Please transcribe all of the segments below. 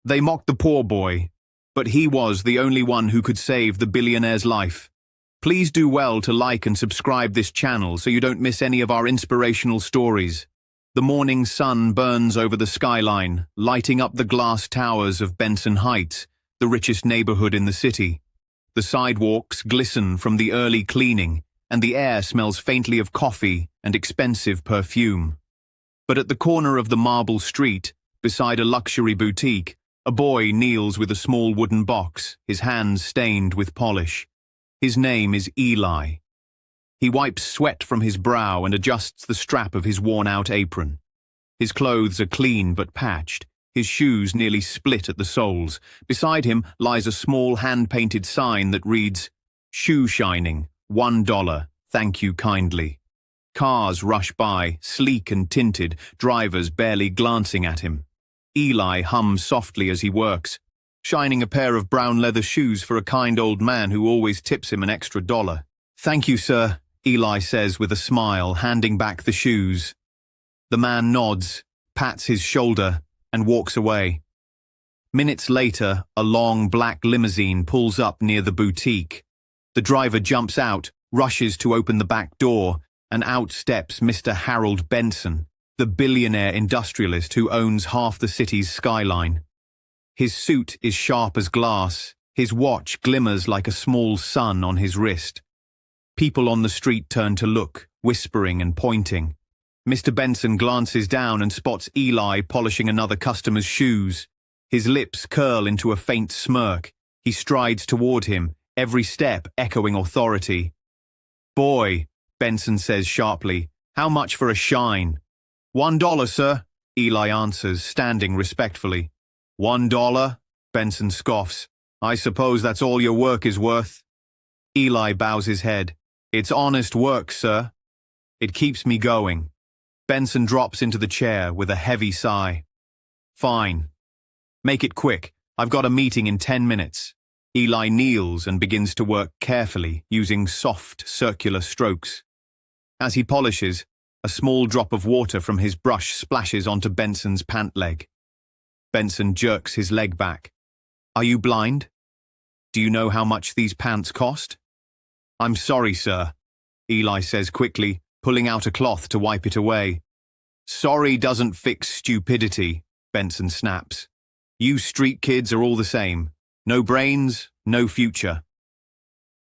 They mocked the poor boy, but he was the only one who could save the billionaire's life. Please do well to like and subscribe this channel so you don't miss any of our inspirational stories. The morning sun burns over the skyline, lighting up the glass towers of Benson Heights, the richest neighborhood in the city. The sidewalks glisten from the early cleaning, and the air smells faintly of coffee and expensive perfume. But at the corner of the marble street, beside a luxury boutique, a boy kneels with a small wooden box, his hands stained with polish. His name is Eli. He wipes sweat from his brow and adjusts the strap of his worn-out apron. His clothes are clean but patched, his shoes nearly split at the soles. Beside him lies a small hand-painted sign that reads, "Shoe shining, $1, thank you kindly." Cars rush by, sleek and tinted, drivers barely glancing at him. Eli hums softly as he works, shining a pair of brown leather shoes for a kind old man who always tips him an extra $1. "Thank you, sir," Eli says with a smile, handing back the shoes. The man nods, pats his shoulder, and walks away. Minutes later, a long black limousine pulls up near the boutique. The driver jumps out, rushes to open the back door, and out steps Mr. Harold Benson, the billionaire industrialist who owns half the city's skyline. His suit is sharp as glass, his watch glimmers like a small sun on his wrist. People on the street turn to look, whispering and pointing. Mr. Benson glances down and spots Eli polishing another customer's shoes. His lips curl into a faint smirk. He strides toward him, every step echoing authority. "Boy," Benson says sharply, "how much for a shine?" $1, sir," Eli answers, standing respectfully. $1? Benson scoffs. "I suppose that's all your work is worth?" Eli bows his head. "It's honest work, sir. It keeps me going." Benson drops into the chair with a heavy sigh. "Fine. Make it quick. I've got a meeting in 10 minutes. Eli kneels and begins to work carefully, using soft, circular strokes. As he polishes, a small drop of water from his brush splashes onto Benson's pant leg. Benson jerks his leg back. "Are you blind? Do you know how much these pants cost?" "I'm sorry, sir," Eli says quickly, pulling out a cloth to wipe it away. "Sorry doesn't fix stupidity," Benson snaps. "You street kids are all the same. No brains, no future."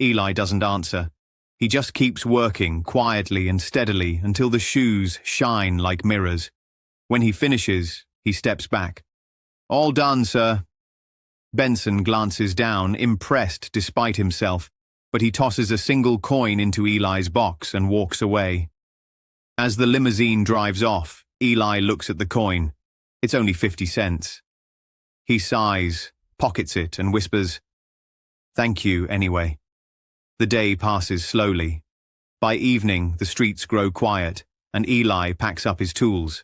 Eli doesn't answer. He just keeps working quietly and steadily until the shoes shine like mirrors. When he finishes, he steps back. "All done, sir." Benson glances down, impressed despite himself, but he tosses a single coin into Eli's box and walks away. As the limousine drives off, Eli looks at the coin. It's only 50 cents. He sighs, pockets it, and whispers, "Thank you, anyway." The day passes slowly. By evening, the streets grow quiet, and Eli packs up his tools.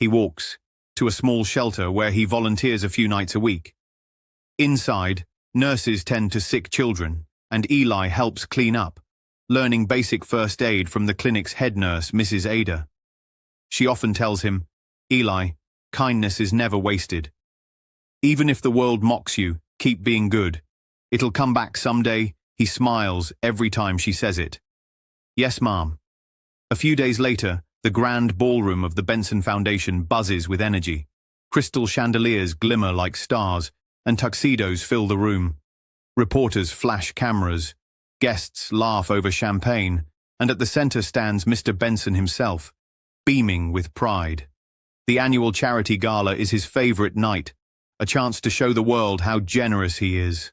He walks to a small shelter where he volunteers a few nights a week. Inside, nurses tend to sick children, and Eli helps clean up, learning basic first aid from the clinic's head nurse, Mrs. Ada. She often tells him, "Eli, kindness is never wasted. Even if the world mocks you, keep being good. It'll come back someday." He smiles every time she says it. "Yes, Mom." A few days later, the grand ballroom of the Benson Foundation buzzes with energy. Crystal chandeliers glimmer like stars, and tuxedos fill the room. Reporters flash cameras. Guests laugh over champagne, and at the center stands Mr. Benson himself, beaming with pride. The annual charity gala is his favorite night, a chance to show the world how generous he is.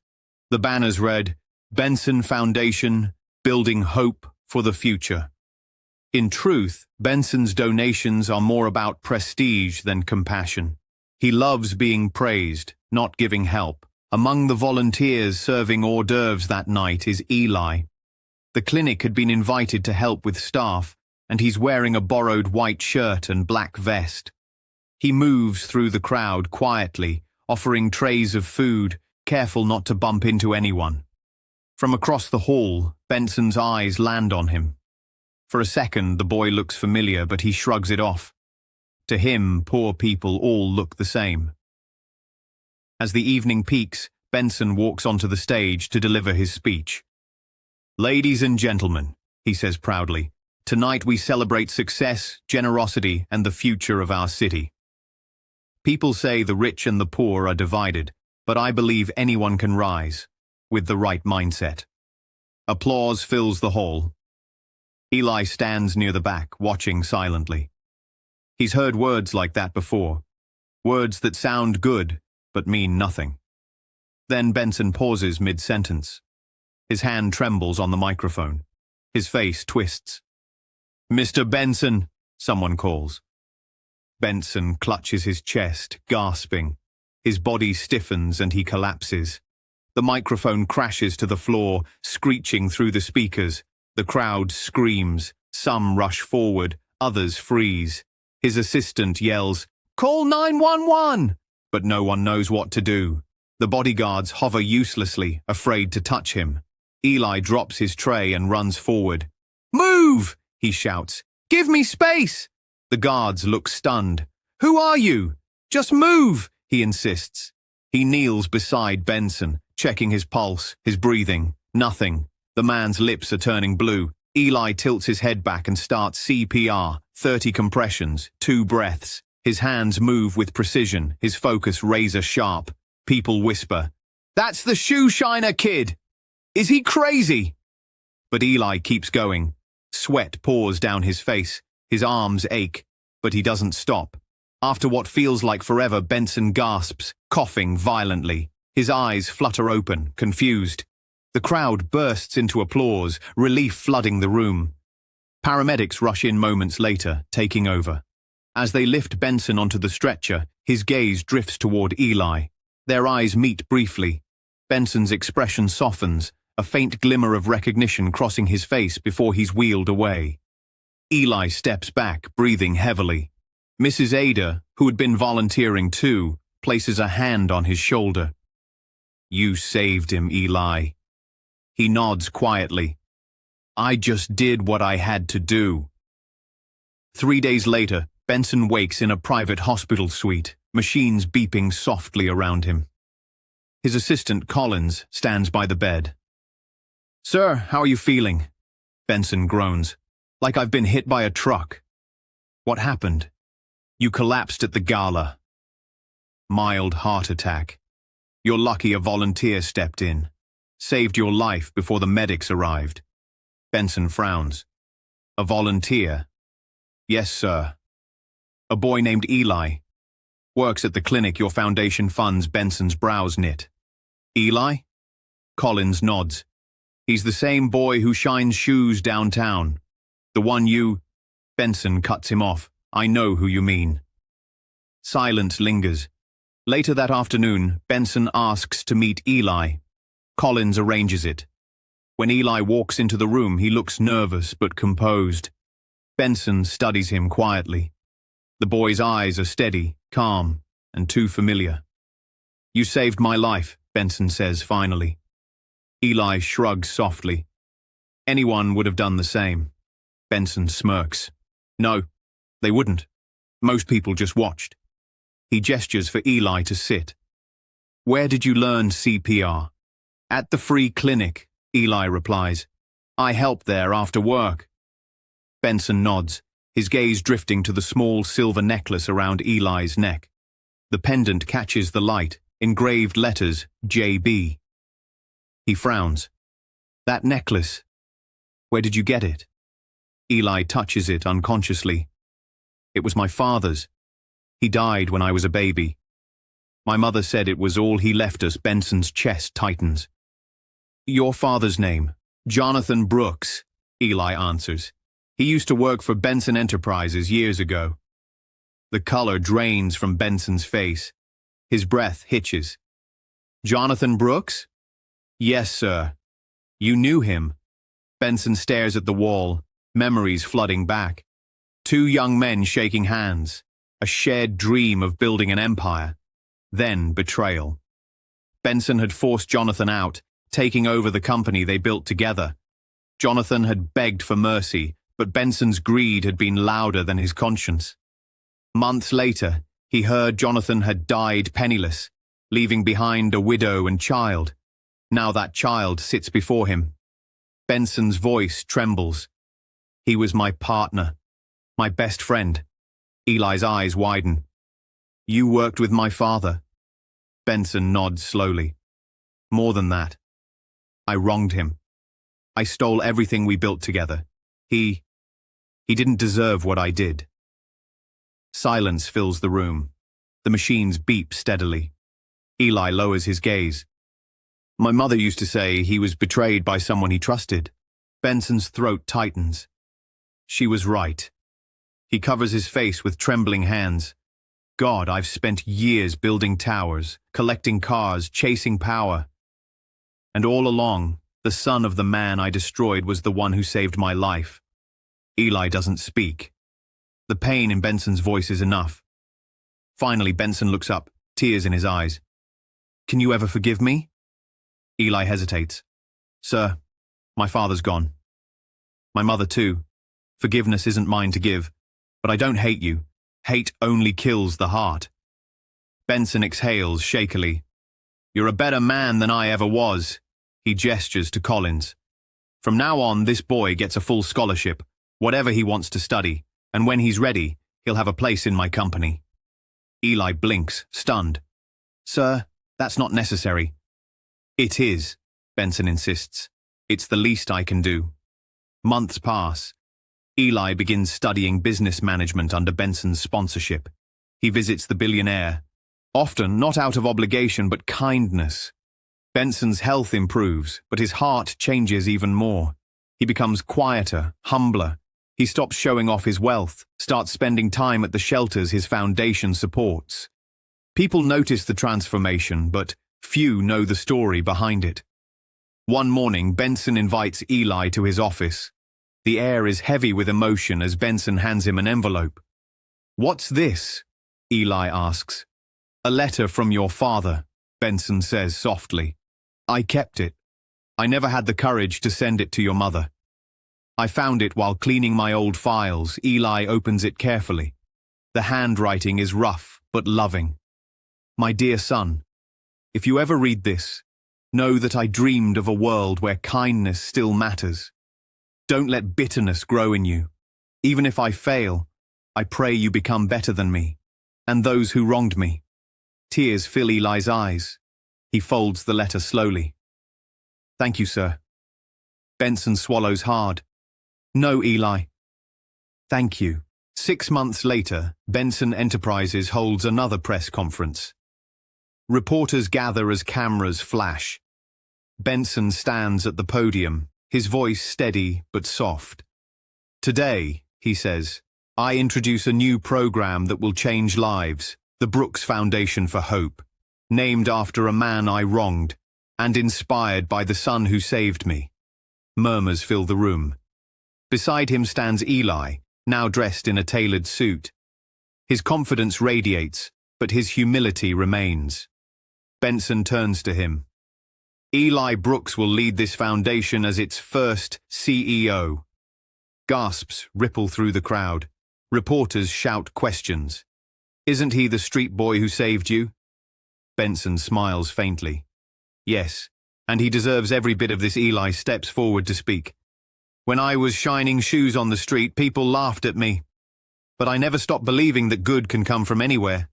The banners read, "Benson Foundation, building hope for the future." In truth, Benson's donations are more about prestige than compassion. He loves being praised, not giving help. Among the volunteers serving hors d'oeuvres that night is Eli. The clinic had been invited to help with staff, and he's wearing a borrowed white shirt and black vest. He moves through the crowd quietly, offering trays of food, careful not to bump into anyone. From across the hall, Benson's eyes land on him. For a second, the boy looks familiar, but he shrugs it off. To him, poor people all look the same. As the evening peaks, Benson walks onto the stage to deliver his speech. "Ladies and gentlemen," he says proudly, "tonight we celebrate success, generosity, and the future of our city. People say the rich and the poor are divided, but I believe anyone can rise, with the right mindset." Applause fills the hall. Eli stands near the back, watching silently. He's heard words like that before. Words that sound good, but mean nothing. Then Benson pauses mid-sentence. His hand trembles on the microphone. His face twists. "Mr. Benson," someone calls. Benson clutches his chest, gasping. His body stiffens and he collapses. The microphone crashes to the floor, screeching through the speakers. The crowd screams. Some rush forward, others freeze. His assistant yells, "Call 911!" But no one knows what to do. The bodyguards hover uselessly, afraid to touch him. Eli drops his tray and runs forward. "Move!" he shouts. "Give me space!" The guards look stunned. "Who are you?" "Just move!" he insists. He kneels beside Benson, checking his pulse, his breathing. Nothing. The man's lips are turning blue. Eli tilts his head back and starts CPR, 30 compressions, 2 breaths. His hands move with precision, his focus razor sharp. People whisper, "That's the shoe shiner kid! Is he crazy?" But Eli keeps going. Sweat pours down his face. His arms ache, but he doesn't stop. After what feels like forever, Benson gasps, coughing violently. His eyes flutter open, confused. The crowd bursts into applause, relief flooding the room. Paramedics rush in moments later, taking over. As they lift Benson onto the stretcher, his gaze drifts toward Eli. Their eyes meet briefly. Benson's expression softens, a faint glimmer of recognition crossing his face before he's wheeled away. Eli steps back, breathing heavily. Mrs. Ada, who had been volunteering too, places a hand on his shoulder. "You saved him, Eli." He nods quietly. "I just did what I had to do." 3 days later, Benson wakes in a private hospital suite, machines beeping softly around him. His assistant, Collins, stands by the bed. "Sir, how are you feeling?" Benson groans. "Like I've been hit by a truck." "What happened?" "You collapsed at the gala." "Mild heart attack. You're lucky a volunteer stepped in. Saved your life before the medics arrived." Benson frowns. "A volunteer?" "Yes, sir. A boy named Eli. Works at the clinic your foundation funds." Benson's brows knit. "Eli?" Collins nods. "He's the same boy who shines shoes downtown. The one you—" Benson cuts him off. "I know who you mean." Silence lingers. Later that afternoon, Benson asks to meet Eli. Collins arranges it. When Eli walks into the room, he looks nervous but composed. Benson studies him quietly. The boy's eyes are steady, calm, and too familiar. "You saved my life," Benson says finally. Eli shrugs softly. "Anyone would have done the same." Benson smirks. "No, they wouldn't. Most people just watched." He gestures for Eli to sit. "Where did you learn CPR?" "At the free clinic," Eli replies. "I helped there after work." Benson nods, his gaze drifting to the small silver necklace around Eli's neck. The pendant catches the light, engraved letters, JB. He frowns. "That necklace, where did you get it?" Eli touches it unconsciously. "It was my father's. He died when I was a baby. My mother said it was all he left us." Benson's chest tightens. "Your father's name?" "Jonathan Brooks," Eli answers. "He used to work for Benson Enterprises years ago." The color drains from Benson's face. His breath hitches. "Jonathan Brooks?" "Yes, sir." "You knew him?" Benson stares at the wall, memories flooding back. 2 young men shaking hands, a shared dream of building an empire. Then betrayal. Benson had forced Jonathan out, taking over the company they built together. Jonathan had begged for mercy, but Benson's greed had been louder than his conscience. Months later, he heard Jonathan had died penniless. leaving behind a widow and child. Now that child sits before him. Benson's voice trembles. He was my partner, my best friend. Eli's eyes widen. You worked with my father. Benson nods slowly. More than that. I wronged him. I stole everything we built together. He didn't deserve what I did. Silence fills the room. The machines beep steadily. Eli lowers his gaze. My mother used to say he was betrayed by someone he trusted. Benson's throat tightens. She was right. He covers his face with trembling hands. God, I've spent years building towers, collecting cars, chasing power. And all along, the son of the man I destroyed was the one who saved my life. Eli doesn't speak. The pain in Benson's voice is enough. Finally, Benson looks up, tears in his eyes. Can you ever forgive me? Eli hesitates. Sir, my father's gone. My mother too. Forgiveness isn't mine to give. But I don't hate you. Hate only kills the heart. Benson exhales shakily. You're a better man than I ever was. He gestures to Collins. From now on, this boy gets a full scholarship, whatever he wants to study, and when he's ready, he'll have a place in my company. Eli blinks, stunned. Sir, that's not necessary. It is, Benson insists. It's the least I can do. Months pass. Eli begins studying business management under Benson's sponsorship. He visits the Billionaire, often not out of obligation but kindness. Benson's health improves, but his heart changes even more. He becomes quieter, humbler. He stops showing off his wealth, starts spending time at the shelters his foundation supports. People notice the transformation, but few know the story behind it. One morning, Benson invites Eli to his office. The air is heavy with emotion as Benson hands him an envelope. What's this? Eli asks. A letter from your father, Benson says softly. I kept it. I never had the courage to send it to your mother. I found it while cleaning my old files. Eli opens it carefully. The handwriting is rough but loving. My dear son, if you ever read this, know that I dreamed of a world where kindness still matters. Don't let bitterness grow in you. Even if I fail, I pray you become better than me, and those who wronged me. Tears fill Eli's eyes. He folds the letter slowly. Thank you, sir. Benson swallows hard. No, Eli. Thank you. 6 months later, Benson Enterprises holds another press conference. Reporters gather as cameras flash. Benson stands at the podium, his voice steady but soft. Today, he says, I introduce a new program that will change lives, the Brooks Foundation for Hope, named after a man I wronged, and inspired by the son who saved me. Murmurs fill the room. Beside him stands Eli, now dressed in a tailored suit. His confidence radiates, but his humility remains. Benson turns to him. Eli Brooks will lead this foundation as its first CEO. Gasps ripple through the crowd. Reporters shout questions. Isn't he the street boy who saved you? Benson smiles faintly. Yes, and he deserves every bit of this. Eli steps forward to speak. When I was shining shoes on the street, people laughed at me. But I never stopped believing that good can come from anywhere.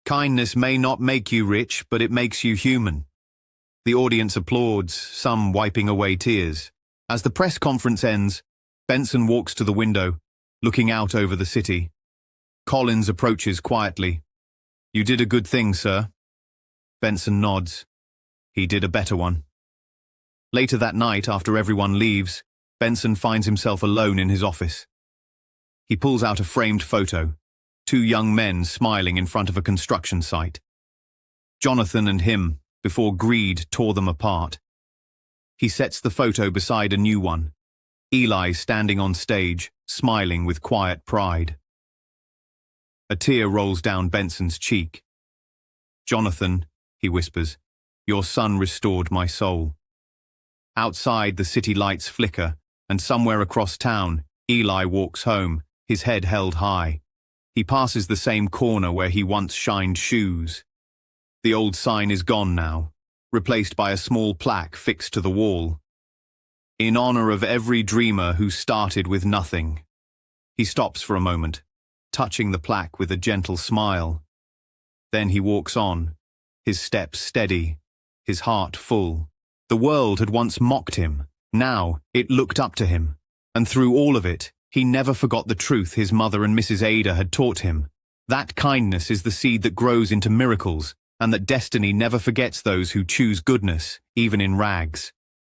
Kindness may not make you rich, but it makes you human. The audience applauds, some wiping away tears. As the press conference ends, Benson walks to the window, looking out over the city. Collins approaches quietly. You did a good thing, sir. Benson nods. He did a better one. Later that night, after everyone leaves, Benson finds himself alone in his office. He pulls out a framed photo, 2 young men smiling in front of a construction site. Jonathan and him, before greed tore them apart. He sets the photo beside a new one, Eli standing on stage, smiling with quiet pride. A tear rolls down Benson's cheek. Jonathan, he whispers, your son restored my soul. Outside, the city lights flicker, and somewhere across town, Eli walks home, his head held high. He passes the same corner where he once shined shoes. The old sign is gone now, replaced by a small plaque fixed to the wall. In honor of every dreamer who started with nothing. He stops for a moment, touching the plaque with a gentle smile. Then he walks on, his steps steady, his heart full. The world had once mocked him. Now it looked up to him. And through all of it, he never forgot the truth his mother and Mrs. Ada had taught him. That kindness is the seed that grows into miracles, and that destiny never forgets those who choose goodness, even in rags.